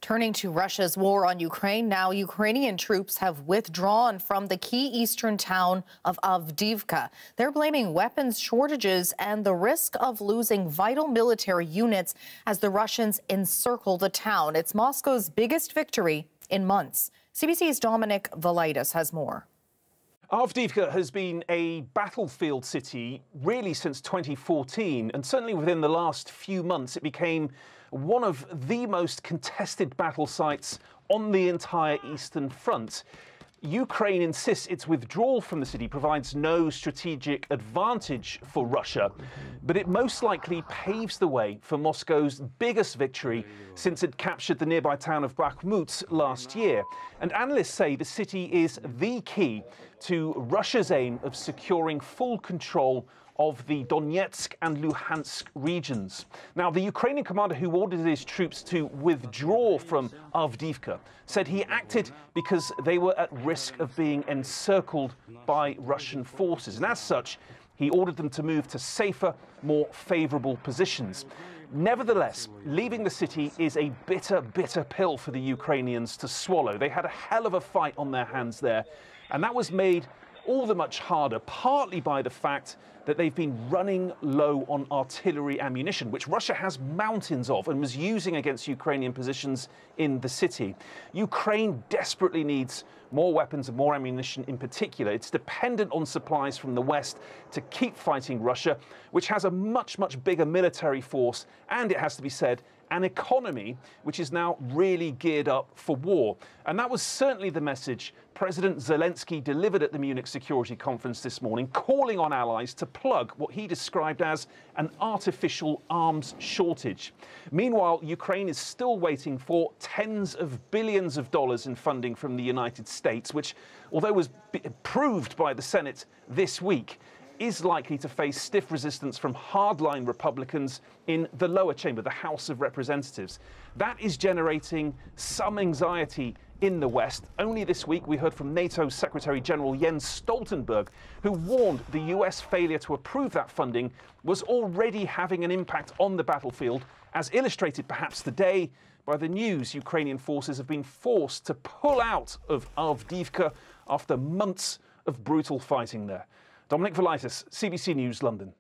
Turning to Russia's war on Ukraine, now Ukrainian troops have withdrawn from the key eastern town of Avdiivka. They're blaming weapons shortages and the risk of losing vital military units as the Russians encircle the town. It's Moscow's biggest victory in months. CBC's Dominic Valaitis has more. Avdiivka has been a battlefield city really since 2014, and certainly within the last few months it became one of the most contested battle sites on the entire Eastern Front. Ukraine insists its withdrawal from the city provides no strategic advantage for Russia, but it most likely paves the way for Moscow's biggest victory since it captured the nearby town of Bakhmut last year. And analysts say the city is the key to Russia's aim of securing full control of the Donetsk and Luhansk regions. Now, the Ukrainian commander who ordered his troops to withdraw from Avdiivka said he acted because they were at risk of being encircled by Russian forces. And as such, he ordered them to move to safer, more favorable positions. Nevertheless, leaving the city is a bitter, bitter pill for the Ukrainians to swallow. They had a hell of a fight on their hands there, and that was made all the much harder, partly by the fact that they've been running low on artillery ammunition, which Russia has mountains of and was using against Ukrainian positions in the city. Ukraine desperately needs more weapons and more ammunition in particular. It's dependent on supplies from the West to keep fighting Russia, which has a much, much bigger military force, and it has to be said, an economy which is now really geared up for war. And that was certainly the message President Zelensky delivered at the Munich Security Conference this morning, calling on allies to plug what he described as an artificial arms shortage. Meanwhile, Ukraine is still waiting for tens of billions of dollars in funding from the United States, which, although was approved by the Senate this week, is likely to face stiff resistance from hardline Republicans in the lower chamber, the House of Representatives. That is generating some anxiety in the West. Only this week we heard from NATO Secretary General Jens Stoltenberg, who warned the US failure to approve that funding was already having an impact on the battlefield, as illustrated perhaps today by the news Ukrainian forces have been forced to pull out of Avdiivka after months of brutal fighting there. Dominic Valaitis, CBC News, London.